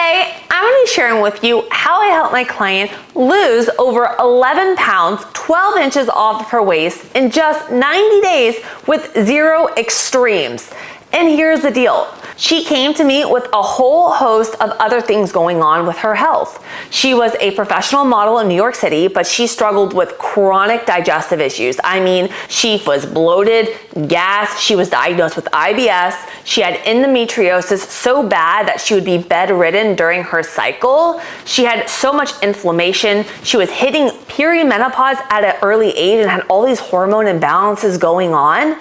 Today, I'm going to be sharing with you how I help my client lose over 11 pounds, 12 inches off of her waist in just 90 days with zero extremes. And here's the deal. She came to me with a whole host of other things going on with her health. She was a professional model in New York City, but she struggled with chronic digestive issues. I mean, she was bloated, gas, she was diagnosed with IBS, she had endometriosis so bad that she would be bedridden during her cycle. She had so much inflammation. She was hitting peri-menopause at an early age and had all these hormone imbalances going on.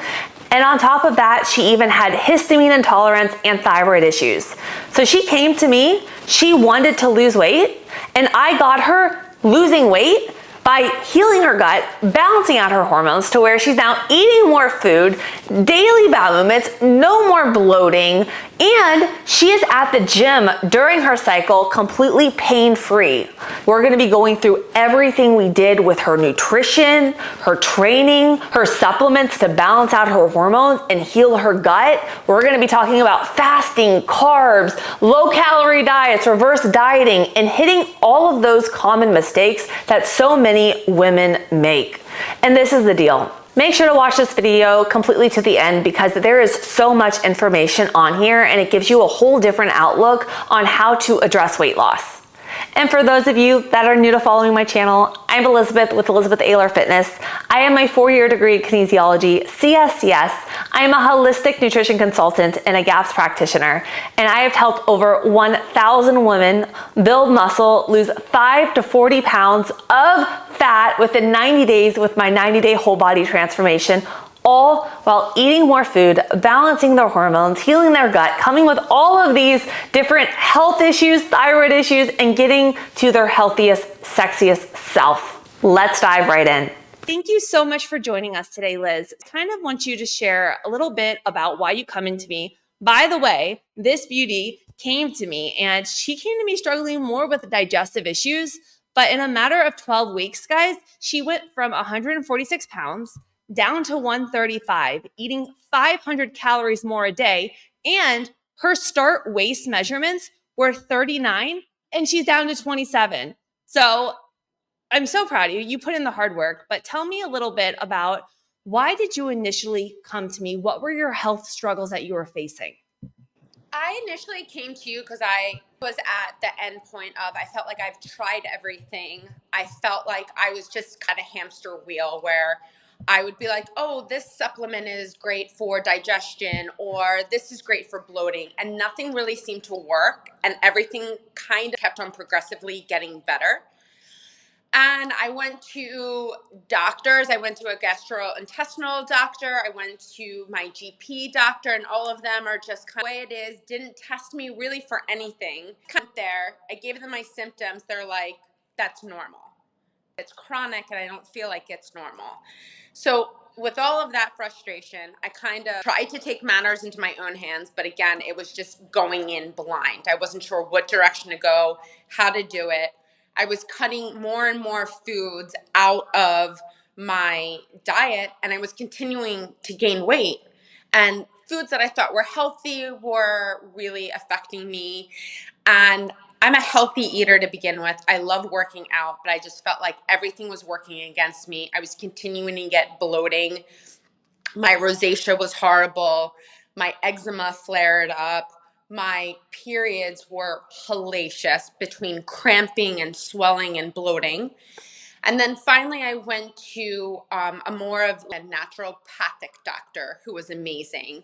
And on top of that, she even had histamine intolerance and thyroid issues. So she came to me, she wanted to lose weight, and I got her losing weight by healing her gut, balancing out her hormones to where she's now eating more food, daily bowel movements, no more bloating, and she is at the gym during her cycle completely pain-free. We're gonna be going through everything we did with her nutrition, her training, her supplements to balance out her hormones and heal her gut. We're gonna be talking about fasting, carbs, low-calorie diets, reverse dieting, and hitting all of those common mistakes that so many women make. And this is the deal. Make sure to watch this video completely to the end because there is so much information on here and it gives you a whole different outlook on how to address weight loss. And for those of you that are new to following my channel, I'm Elizabeth with Elizabeth Ayler Fitness. I am a 4-year degree in kinesiology, CSCS. I am a holistic nutrition consultant and a GAPS practitioner, and I have helped over 1,000 women build muscle, lose 5 to 40 pounds of fat within 90 days with my 90-day whole body transformation, all while eating more food, balancing their hormones, healing their gut, coming with all of these different health issues, thyroid issues, and getting to their healthiest, sexiest self. Let's dive right in. Thank you so much for joining us today, Liz. Kind of want you to share a little bit about why you come into me. By the way, this beauty came to me and she came to me struggling more with digestive issues, but in a matter of 12 weeks, guys, she went from 146 pounds down to 135, eating 500 calories more a day, and her start waist measurements were 39, and she's down to 27. So I'm so proud of you. You put in the hard work, but tell me a little bit about why did you initially come to me? What were your health struggles that you were facing? I initially came to you because I was at the end point of, I felt like I've tried everything. I felt like I was just kind of hamster wheel where I would be like, oh, this supplement is great for digestion or this is great for bloating. And nothing really seemed to work. And everything kind of kept on progressively getting better. And I went to doctors. I went to a gastrointestinal doctor. I went to my GP doctor, and all of them are just kind of the way it is. Didn't test me really for anything. There, I gave them my symptoms. They're like, that's normal. It's chronic, and I don't feel like it's normal. So with all of that frustration, I kind of tried to take matters into my own hands. But again, it was just going in blind. I wasn't sure what direction to go, how to do it. I was cutting more and more foods out of my diet, and I was continuing to gain weight. And foods that I thought were healthy were really affecting me. And I'm a healthy eater to begin with. I love working out, but I just felt like everything was working against me. I was continuing to get bloating. My rosacea was horrible. My eczema flared up. My periods were hellacious between cramping and swelling and bloating. And then finally, I went to a more of a naturopathic doctor who was amazing.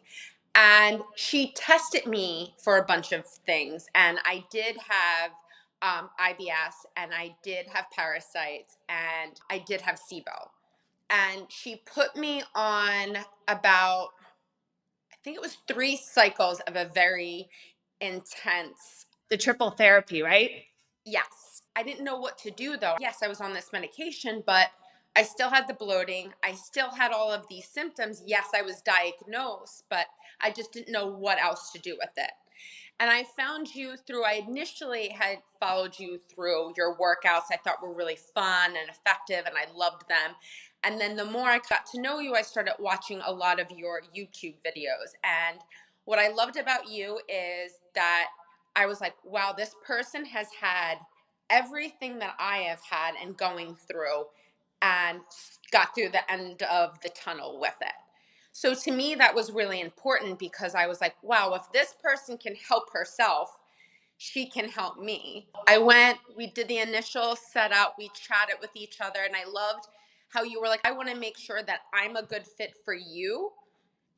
And she tested me for a bunch of things. And I did have IBS, and I did have parasites, and I did have Sibo. And she put me on about, I think it was 3 cycles of a very intense. The triple therapy, right? Yes. I didn't know what to do though. Yes, I was on this medication, but I still had the bloating. I still had all of these symptoms. Yes, I was diagnosed, but I just didn't know what else to do with it. And I found you through, I initially had followed you through your workouts I thought were really fun and effective, and I loved them. And then the more I got to know you, I started watching a lot of your YouTube videos. And what I loved about you is that I was like, wow, this person has had everything that I have had and going through and got through the end of the tunnel with it. So to me, that was really important because I was like, wow, if this person can help herself, she can help me. I went, we did the initial setup, we chatted with each other, and I loved how you were like, I want to make sure that I'm a good fit for you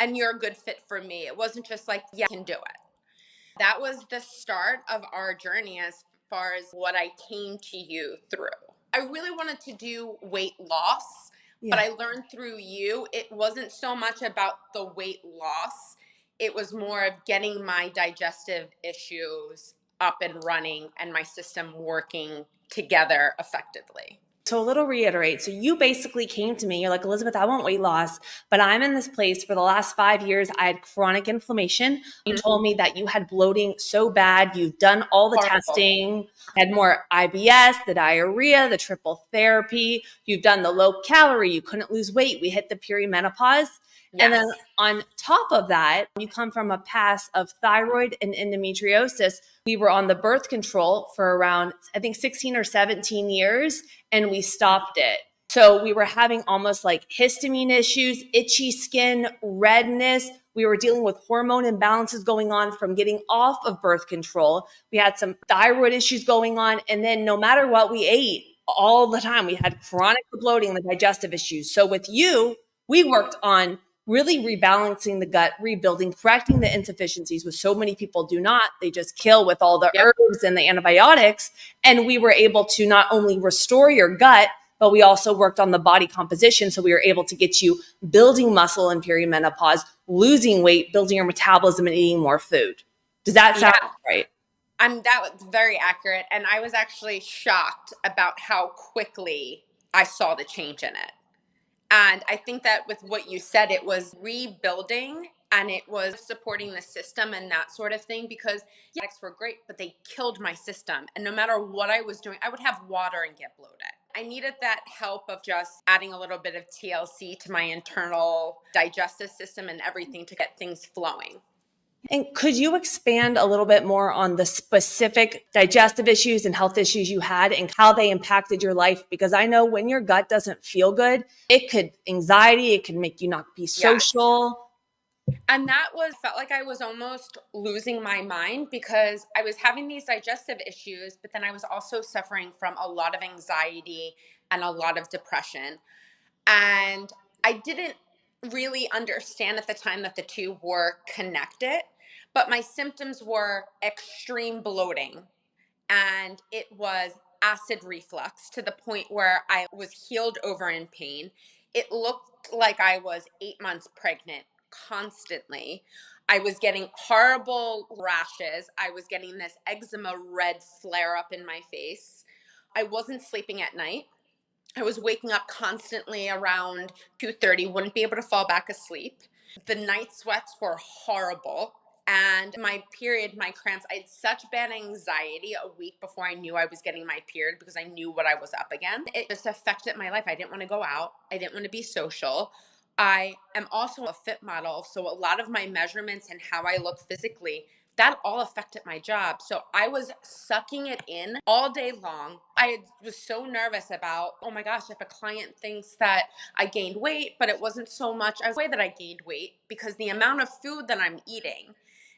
and you're a good fit for me. It wasn't just like, yeah, I can do it. That was the start of our journey as far as what I came to you through. I really wanted to do weight loss, but I learned through you, it wasn't so much about the weight loss. It was more of getting my digestive issues up and running and my system working together effectively. So a little reiterate. So you basically came to me, you're like, Elizabeth, I want weight loss, but I'm in this place for the last 5 years. I had chronic inflammation. You told me that you had bloating so bad. You've done all the Horrible. testing, had more IBS, the diarrhea, the triple therapy. You've done the low calorie. You couldn't lose weight. We hit the peri-menopause. And then Yes. on top of that, you come from a past of thyroid and endometriosis. We were on the birth control for around, I think, 16 or 17 years, and we stopped it. So we were having almost like histamine issues, itchy skin, redness. We were dealing with hormone imbalances going on from getting off of birth control. We had some thyroid issues going on. And then no matter what we ate, all the time, we had chronic bloating, the digestive issues. So with you, we worked on really rebalancing the gut, rebuilding, correcting the insufficiencies, which so many people do not. They just kill with all the Yep. herbs and the antibiotics. And we were able to not only restore your gut, but we also worked on the body composition. So we were able to get you building muscle in perimenopause, losing weight, building your metabolism, and eating more food. Does that sound Yeah. right? That was very accurate. And I was actually shocked about how quickly I saw the change in it. And I think that with what you said, it was rebuilding and it was supporting the system and that sort of thing because products were great, but they killed my system. And no matter what I was doing, I would have water and get bloated. I needed that help of just adding a little bit of TLC to my internal digestive system and everything to get things flowing. And could you expand a little bit more on the specific digestive issues and health issues you had and how they impacted your life? Because I know when your gut doesn't feel good, it could anxiety, it can make you not be Yes. social. And that was felt like I was almost losing my mind because I was having these digestive issues, but then I was also suffering from a lot of anxiety and a lot of depression. And I didn't really understand at the time that the two were connected, but my symptoms were extreme bloating and it was acid reflux to the point where I was healed over in pain. It looked like I was 8 months pregnant constantly. I was getting horrible rashes. I was getting this eczema red flare up in my face. I wasn't sleeping at night. I was waking up constantly around 2:30, wouldn't be able to fall back asleep. The night sweats were horrible. And my period, my cramps, I had such bad anxiety a week before I knew I was getting my period because I knew what I was up against. It just affected my life. I didn't want to go out. I didn't want to be social. I am also a fit model. So a lot of my measurements and how I look physically, that all affected my job. So I was sucking it in all day long. I was so nervous about, oh my gosh, if a client thinks that I gained weight, but it wasn't so much as the way that I gained weight because the amount of food that I'm eating.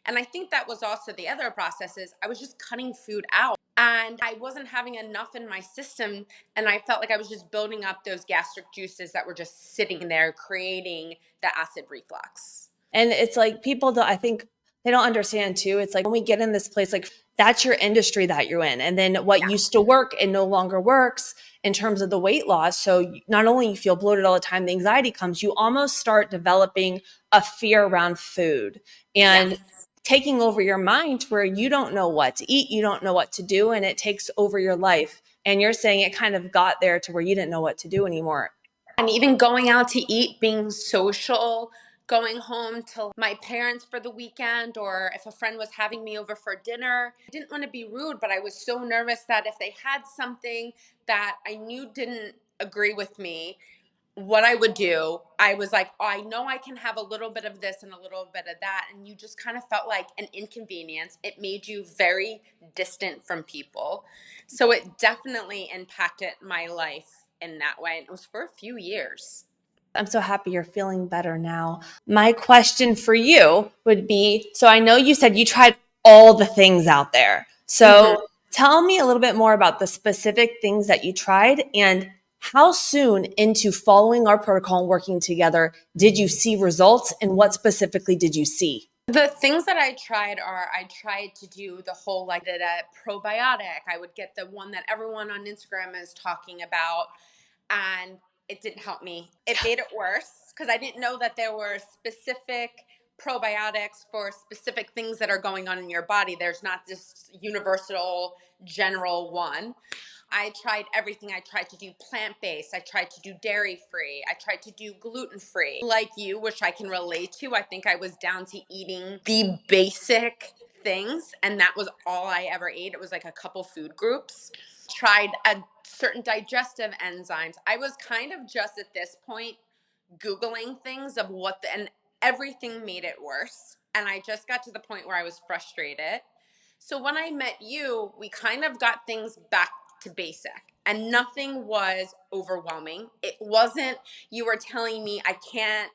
And I think that was also the other process is I was just cutting food out and I wasn't having enough in my system. And I felt like I was just building up those gastric juices that were just sitting there creating the acid reflux. And it's like people don't, I think they don't understand too. It's like when we get in this place, like that's your industry that you're in. And then what Yeah. used to work and no longer works in terms of the weight loss. So not only you feel bloated all the time, the anxiety comes, you almost start developing a fear around food and Yes. taking over your mind where you don't know what to eat, you don't know what to do, and it takes over your life. And you're saying it kind of got there to where you didn't know what to do anymore. And even going out to eat, being social, going home to my parents for the weekend, or if a friend was having me over for dinner. I didn't want to be rude, but I was so nervous that if they had something that I knew didn't agree with me, what I would do, I was like, oh, I know I can have a little bit of this and a little bit of that. And you just kind of felt like an inconvenience. It made you very distant from people. So it definitely impacted my life in that way. And it was for a few years. I'm so happy you're feeling better now. My question for you would be, so I know you said you tried all the things out there. Mhm. So tell me a little bit more about the specific things that you tried and how soon into following our protocol and working together did you see results and what specifically did you see? The things that I tried are I tried to do the whole like the probiotic. I would get the one that everyone on Instagram is talking about, and it didn't help me. It made it worse because I didn't know that there were specific probiotics for specific things that are going on in your body. There's not this universal general one. I tried everything. I tried to do plant-based. I tried to do dairy-free. I tried to do gluten-free. Like you, which I can relate to, I think I was down to eating the basic things, and that was all I ever ate. It was like a couple food groups. Tried a certain digestive enzymes. I was kind of just at this point Googling things of and everything made it worse. And I just got to the point where I was frustrated. So when I met you, we kind of got things back to basic and nothing was overwhelming. It wasn't, you were telling me I can't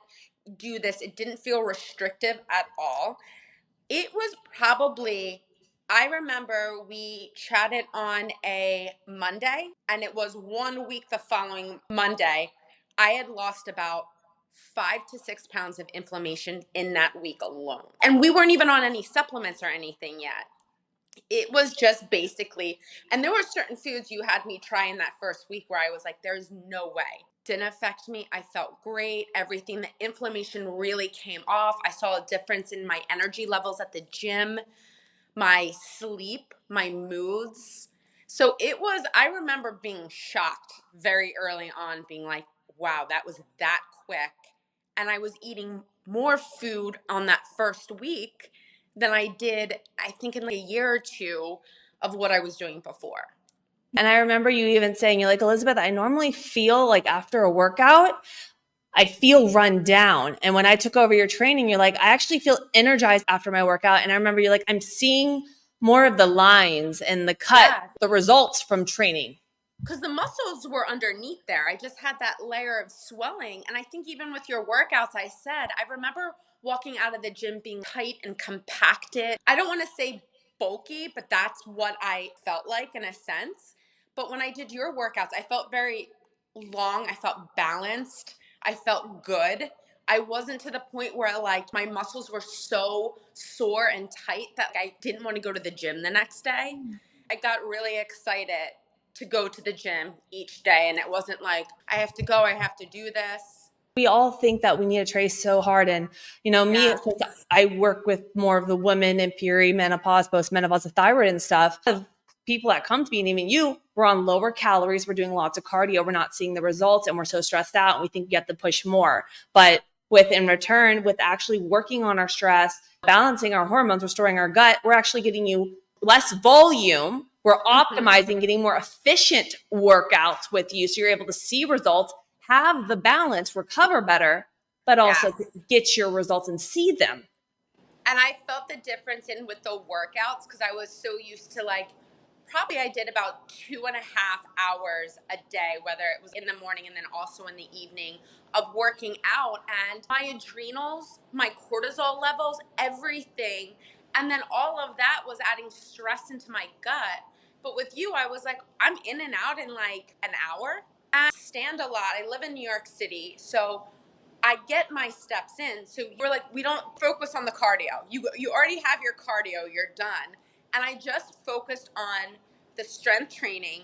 do this. It didn't feel restrictive at all. It was probably, I remember we chatted on a Monday, and it was 1 week the following Monday. I had lost about 5 to 6 pounds of inflammation in that week alone. And we weren't even on any supplements or anything yet. It was just basically, and there were certain foods you had me try in that first week where I was like, there's no way. Didn't affect me. I felt great. Everything, the inflammation really came off. I saw a difference in my energy levels at the gym, my sleep, my moods. So it was, I remember being shocked very early on, being like, wow, that was that quick. And I was eating more food on that first week than I did, I think, in like a year or two of what I was doing before. And I remember you even saying, you're like, Elizabeth, I normally feel like after a workout, I feel run down. And when I took over your training, you're like, I actually feel energized after my workout. And I remember you're like, I'm seeing more of the lines and the cut, Yes. the results from training. Because the muscles were underneath there. I just had that layer of swelling. And I think even with your workouts, I remember walking out of the gym being tight and compacted. I don't want to say bulky, but that's what I felt like in a sense. But when I did your workouts, I felt very long. I felt balanced. I felt good. I wasn't to the point where like my muscles were so sore and tight that I didn't want to go to the gym the next day. I got really excited to go to the gym each day. And it wasn't like, I have to go, I have to do this. We all think that we need to trace so hard. And, me, Yeah. since I work with more of the women in perimenopause, postmenopause, the thyroid and stuff, people that come to me, and even you, we're on lower calories, we're doing lots of cardio, we're not seeing the results, and we're so stressed out, and we think you have to push more. But in return, with actually working on our stress, balancing our hormones, restoring our gut, we're actually getting you less volume. We're optimizing, getting more efficient workouts with you. So you're able to see results, have the balance, recover better, but also Yes. get your results and see them. And I felt the difference in with the workouts because I was so used to like, probably I did about 2.5 hours a day, whether it was in the morning and then also in the evening of working out. And my adrenals, my cortisol levels, everything. And then all of that was adding stress into my gut. But with you, I was like, I'm in and out in like an hour. I stand a lot. I live in New York City. So I get my steps in. So we're like, we don't focus on the cardio. You already have your cardio, you're done. And I just focused on the strength training,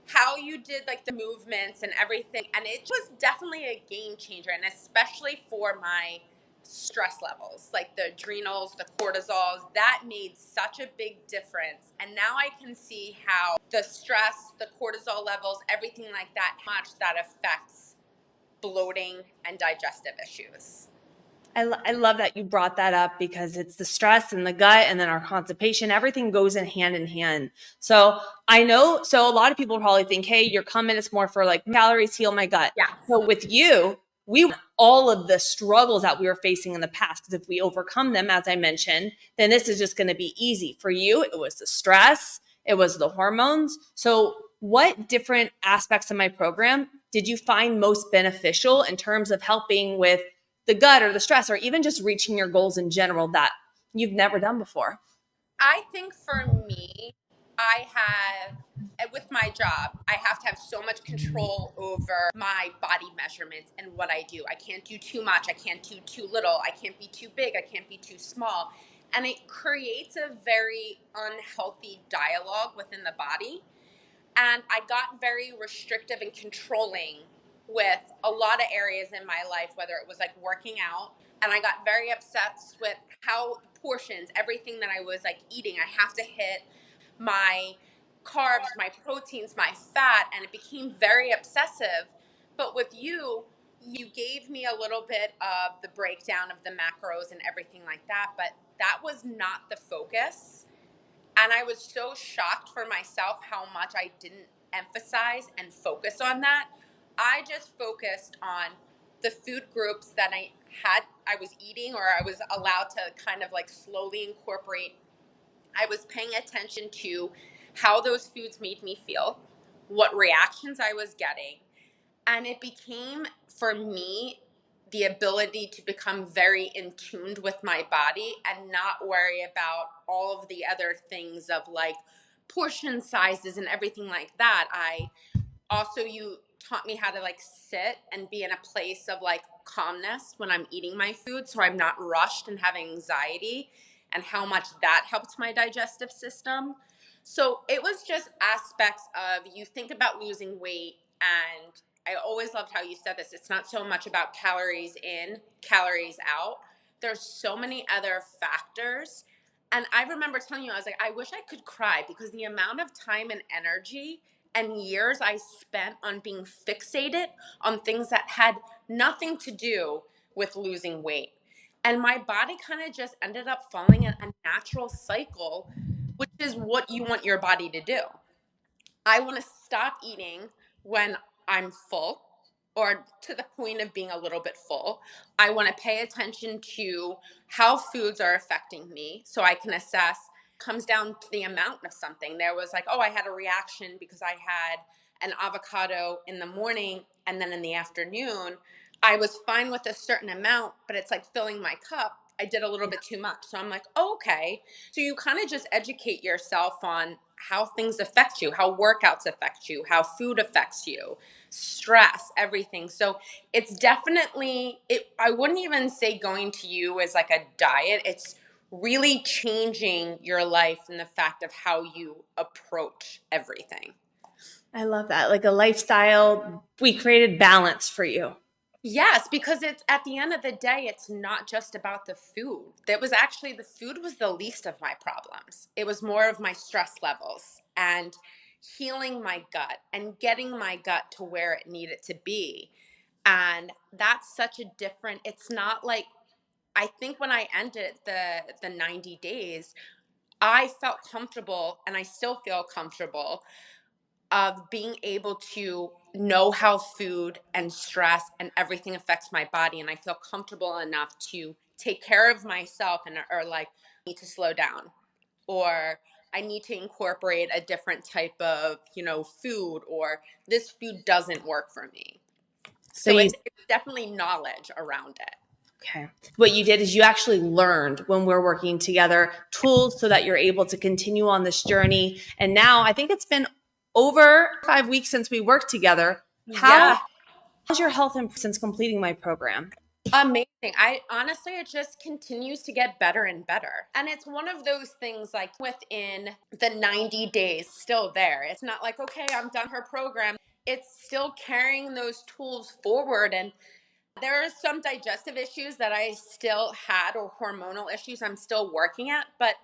how you did like the movements and everything. And it was definitely a game changer. And especially for my stress levels, like the adrenals, the cortisols, that made such a big difference. And now I can see how the stress, the cortisol levels, everything like that, how much that affects bloating and digestive issues. I love that you brought that up because it's the stress and the gut and then our constipation, everything goes in hand. So I know, so a lot of people probably think, hey, you're coming, it's more for like calories, heal my gut. Yes. So with you, we want all of the struggles that we were facing in the past, because if we overcome them, as I mentioned, then this is just going to be easy. For you, it was the stress, it was the hormones. So what different aspects of my program did you find most beneficial in terms of helping with the gut or the stress, or even just reaching your goals in general that you've never done before? I think for me, I have, with my job, I have to have so much control over my body measurements and what I do. I can't do too much. I can't do too little. I can't be too big. I can't be too small. And it creates a very unhealthy dialogue within the body. And I got very restrictive and controlling with a lot of areas in my life, whether it was like working out. And I got very obsessed with how portions, everything that I was like eating, I have to hit my carbs, my proteins, my fat. And it became very obsessive. But with you, you gave me a little bit of the breakdown of the macros and everything like that. But that was not the focus. And I was so shocked for myself how much I didn't emphasize and focus on that. I just focused on the food groups that I was eating, or I was allowed to kind of like slowly incorporate. I was paying attention to how those foods made me feel, what reactions I was getting. And it became, for me, the ability to become very in tuned with my body and not worry about all of the other things of like portion sizes and everything like that. Also, you taught me how to like sit and be in a place of like calmness when I'm eating my food, so I'm not rushed and have anxiety, and how much that helped my digestive system. So it was just aspects of, you think about losing weight, and I always loved how you said this, it's not so much about calories in, calories out. There's so many other factors. And I remember telling you, I was like, I wish I could cry, because the amount of time and energy and years I spent on being fixated on things that had nothing to do with losing weight. And my body kind of just ended up following a natural cycle, which is what you want your body to do. I want to stop eating when I'm full, or to the point of being a little bit full. I want to pay attention to how foods are affecting me so I can assess. Comes down to the amount of something. There was like, oh, I had a reaction because I had an avocado in the morning, and then in the afternoon I was fine with a certain amount, but it's like filling my cup. I did a little bit too much. So I'm like, oh, okay. So you kind of just educate yourself on how things affect you, how workouts affect you, how food affects you, stress, everything. So it's definitely, I wouldn't even say going to you as like a diet. It's really changing your life and the fact of how you approach everything. I love that. Like a lifestyle, we created balance for you. Yes, because it's, at the end of the day, it's not just about the food. That was actually, the food was the least of my problems. It was more of my stress levels and healing my gut and getting my gut to where it needed to be. And that's such a different, it's not like, I think when I ended the 90 days, I felt comfortable, and I still feel comfortable, of being able to know how food and stress and everything affects my body, and I feel comfortable enough to take care of myself, and or like, I need to slow down, or I need to incorporate a different type of, food, or this food doesn't work for me. So So you, it's definitely knowledge around it. okay. What you did is you actually learned, when we're working together, tools so that you're able to continue on this journey. And now I think it's been over 5 weeks since we worked together. Yeah. How's your health improved since completing my program? Amazing. I honestly, it just continues to get better and better. And it's one of those things, like within the 90 days, still there. It's not like, okay, I'm done her program. It's still carrying those tools forward. And there are some digestive issues that I still had, or hormonal issues I'm still working at, but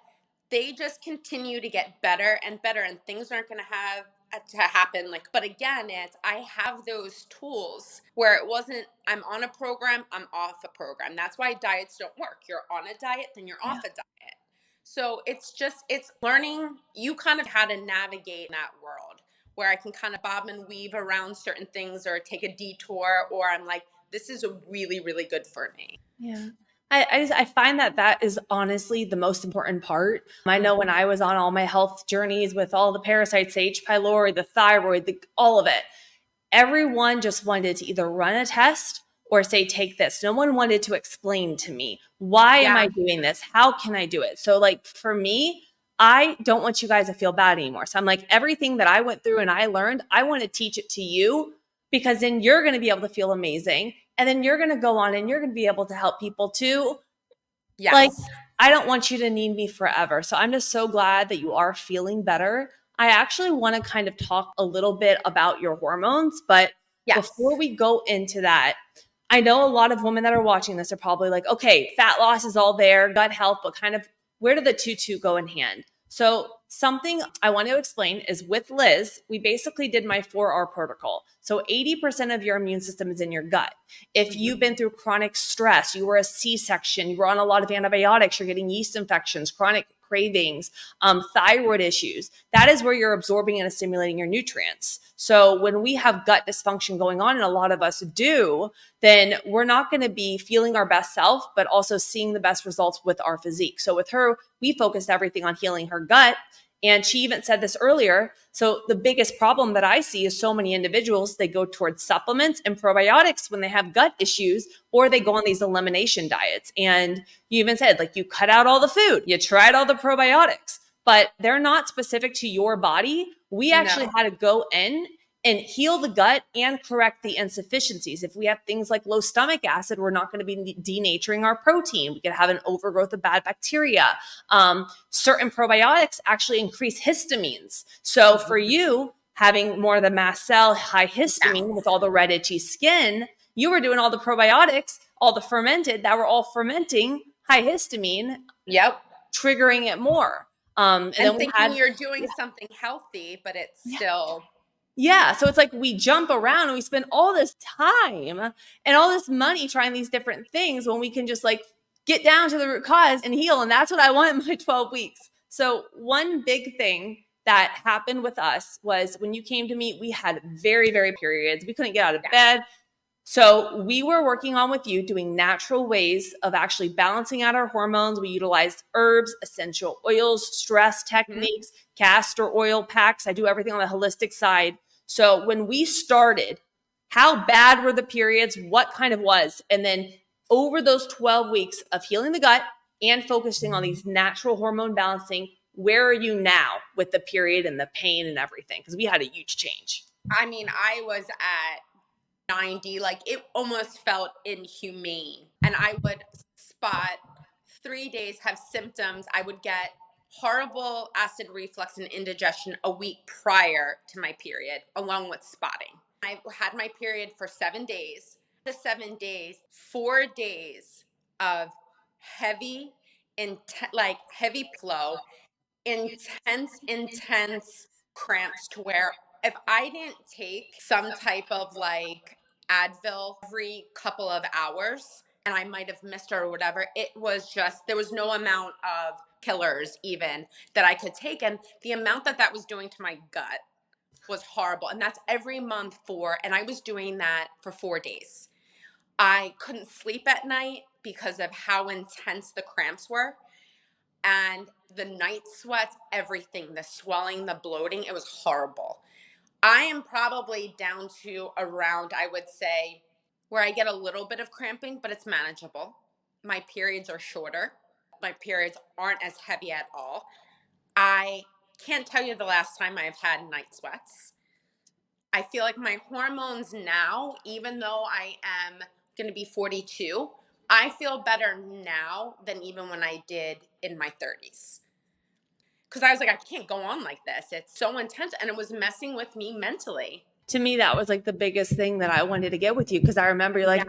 they just continue to get better and better. And things aren't going to have to happen. Like, but again, it's, I have those tools where it wasn't, I'm on a program, I'm off a program. That's why diets don't work. You're on a diet, then you're off a diet. So it's just, it's learning you kind of how to navigate that world where I can kind of bob and weave around certain things or take a detour, or I'm like, this is a really, really good for me. Yeah. I find that is honestly the most important part. I know when I was on all my health journeys with all the parasites, the H. pylori, the thyroid, all of it, everyone just wanted to either run a test or say, take this. No one wanted to explain to me, why am I doing this? How can I do it? So like for me, I don't want you guys to feel bad anymore. So I'm like, everything that I went through and I learned, I want to teach it to you, because then you're going to be able to feel amazing. And then you're going to go on and you're going to be able to help people too. Yes. Like, I don't want you to need me forever. So I'm just so glad that you are feeling better. I actually want to kind of talk a little bit about your hormones, but before we go into that, I know a lot of women that are watching this are probably like, okay, fat loss is all there, gut health, but kind of where do the two go in hand? So something I want to explain is with Liz, we basically did my 4R protocol. So 80% of your immune system is in your gut. If you've been through chronic stress, you were a C-section, you were on a lot of antibiotics, you're getting yeast infections, chronic cravings, thyroid issues, that is where you're absorbing and assimilating your nutrients. So when we have gut dysfunction going on, and a lot of us do, then we're not going to be feeling our best self, but also seeing the best results with our physique. So with her, we focused everything on healing her gut. And she even said this earlier. So the biggest problem that I see is so many individuals, they go towards supplements and probiotics when they have gut issues, or they go on these elimination diets. And you even said, like, you cut out all the food, you tried all the probiotics, but they're not specific to your body. We actually had to go in and heal the gut and correct the insufficiencies. If we have things like low stomach acid, we're not going to be denaturing our protein. We could have an overgrowth of bad bacteria. Certain probiotics actually increase histamines. So for you, having more of the mast cell, high histamine with all the red itchy skin, you were doing all the probiotics, all the fermented that were all fermenting high histamine, triggering it more. And then thinking you're doing something healthy, but it's still. Yeah. So it's like we jump around and we spend all this time and all this money trying these different things when we can just like get down to the root cause and heal. And that's what I want in my 12 weeks. So one big thing that happened with us was when you came to me, we had very, very periods. We couldn't get out of bed. So we were working on with you doing natural ways of actually balancing out our hormones. We utilized herbs, essential oils, stress techniques, castor oil packs. I do everything on the holistic side. So when we started, how bad were the periods? What kind of was? And then over those 12 weeks of healing the gut and focusing on these natural hormone balancing, where are you now with the period and the pain and everything? Because we had a huge change. I mean, I was at 90, like it almost felt inhumane. And I would spot 3 days, have symptoms. I would get horrible acid reflux and indigestion a week prior to my period, along with spotting. I had my period for 7 days. The 7 days, 4 days of heavy, heavy flow, intense cramps to where if I didn't take some type of like Advil every couple of hours and I might have missed her or whatever, it was just, there was no amount of killers even that I could take. And the amount that was doing to my gut was horrible. And that's every month and I was doing that for 4 days. I couldn't sleep at night because of how intense the cramps were. And the night sweats, everything, the swelling, the bloating, it was horrible. I am probably down to around, I would say, where I get a little bit of cramping, but it's manageable. My periods are shorter. My periods aren't as heavy at all. I can't tell you the last time I've had night sweats. I feel like my hormones now, even though I am going to be 42, I feel better now than even when I did in my 30s. Because I was like, I can't go on like this. It's so intense. And it was messing with me mentally. To me, that was like the biggest thing that I wanted to get with you. Because I remember you're like,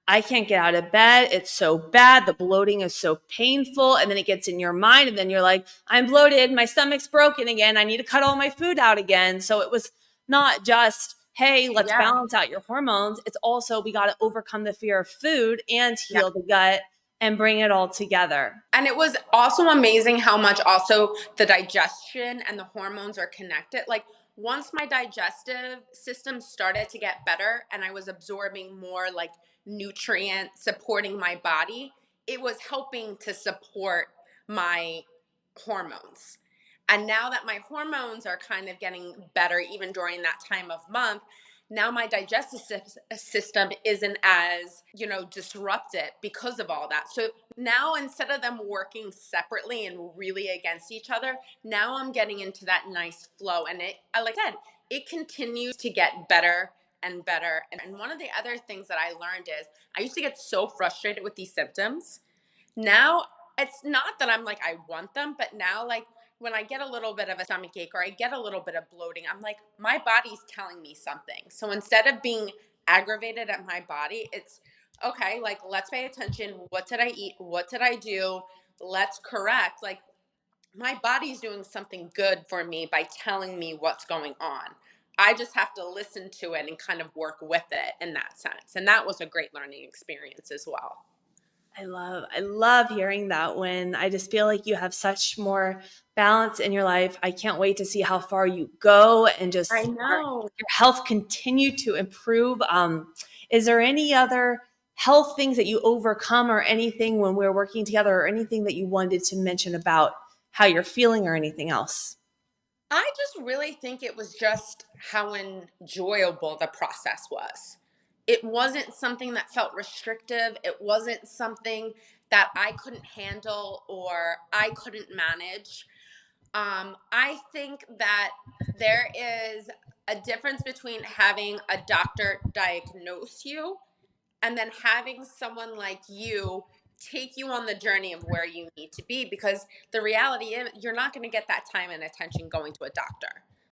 I can't get out of bed. It's so bad. The bloating is so painful. And then it gets in your mind. And then you're like, I'm bloated. My stomach's broken again. I need to cut all my food out again. So it was not just, hey, let's Yeah. balance out your hormones. It's also, we got to overcome the fear of food and Yeah. heal the gut and bring it all together. And it was also amazing how much also the digestion and the hormones are connected. Like once my digestive system started to get better and I was absorbing more like nutrient supporting my body, it was helping to support my hormones. And now that my hormones are kind of getting better, even during that time of month, now my digestive system isn't as, disrupted because of all that. So now instead of them working separately and really against each other, now I'm getting into that nice flow. And like I said, it continues to get better and better. And one of the other things that I learned is I used to get so frustrated with these symptoms. Now it's not that I'm like, I want them, but now like when I get a little bit of a stomach ache or I get a little bit of bloating, I'm like, my body's telling me something. So instead of being aggravated at my body, it's okay, like let's pay attention. What did I eat? What did I do? Let's correct. Like my body's doing something good for me by telling me what's going on. I just have to listen to it and kind of work with it in that sense. And that was a great learning experience as well. I love hearing that when I just feel like you have such more balance in your life. I can't wait to see how far you go and just I see know. your health continue to improve. Is there any other health things that you overcome or anything when we're working together or anything that you wanted to mention about how you're feeling or anything else? I just really think it was just how enjoyable the process was. It wasn't something that felt restrictive. It wasn't something that I couldn't handle or I couldn't manage. I think that there is a difference between having a doctor diagnose you and then having someone like you take you on the journey of where you need to be, because the reality is you're not going to get that time and attention going to a doctor.